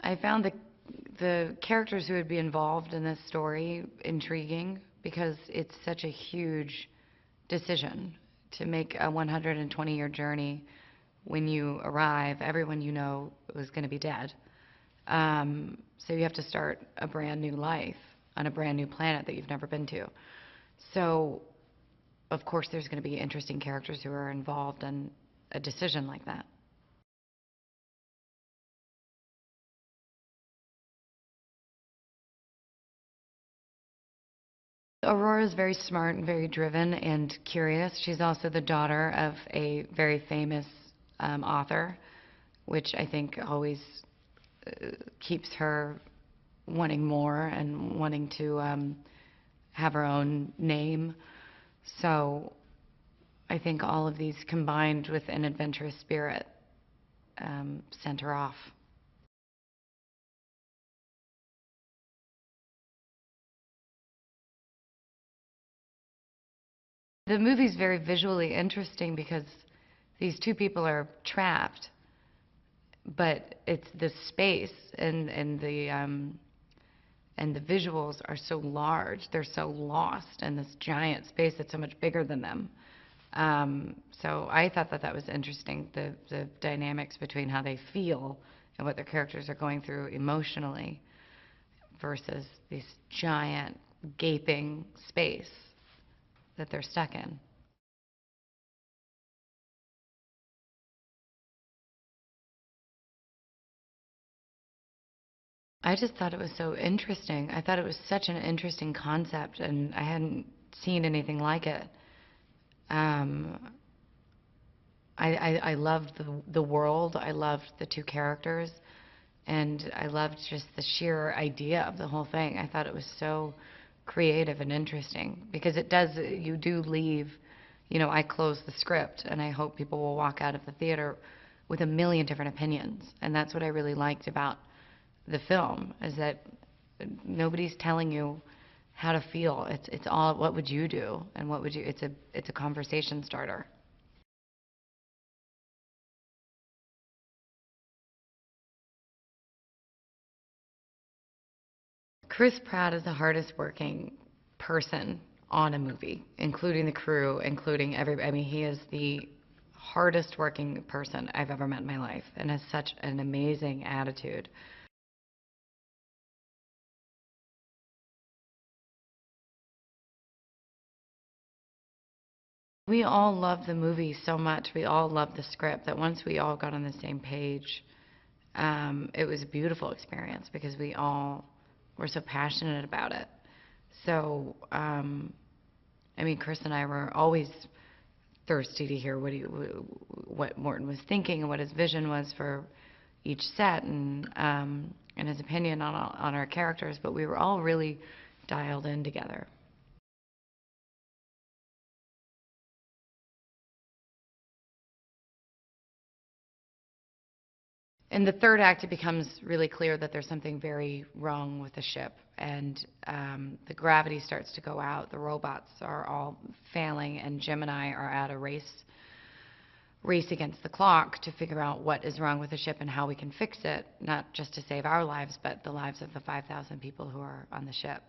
I found the characters who would be involved in this story intriguing because it's such a huge decision to make a 120-year journey. When you arrive, everyone you know was going to be dead. So you have to start a brand new life on a brand new planet that you've never been to. So, of course, there's going to be interesting characters who are involved in a decision like that. Aurora is very smart and very driven and curious. She's also the daughter of a very famous author, which I think always keeps her wanting more and wanting to have her own name. So I think all of these combined with an adventurous spirit sent her off. The movie's very visually interesting because these two people are trapped, but it's the space and the visuals are so large. They're so lost in this giant space that's so much bigger than them. So I thought that that was interesting, the dynamics between how they feel and what their characters are going through emotionally versus this giant gaping space that they're stuck in. I just thought it was so interesting. I thought it was such an interesting concept, and I hadn't seen anything like it. Um, I loved the world. I loved the two characters, and I loved just the sheer idea of the whole thing. I thought it was so creative and interesting because it does. You do leave. I close the script, and I hope people will walk out of the theater with a million different opinions, and that's what I really liked about the film is that nobody's telling you how to feel. It's all what would you do and what would you. It's a conversation starter. Chris Pratt is the hardest working person on a movie, including the crew, including every. I mean, he is the hardest working person I've ever met in my life and has such an amazing attitude. We all loved the movie so much. We all loved the script that once we all got on the same page, it was a beautiful experience because we all were so passionate about it. So, I mean, Chris and I were always thirsty to hear what Morton was thinking and what his vision was for each set and his opinion on our characters. But we were all really dialed in together. In the third act, it becomes really clear that there's something very wrong with the ship, and the gravity starts to go out. The robots are all failing, and Jim and I are at a race against the clock to figure out what is wrong with the ship and how we can fix it, not just to save our lives, but the lives of the 5,000 people who are on the ship.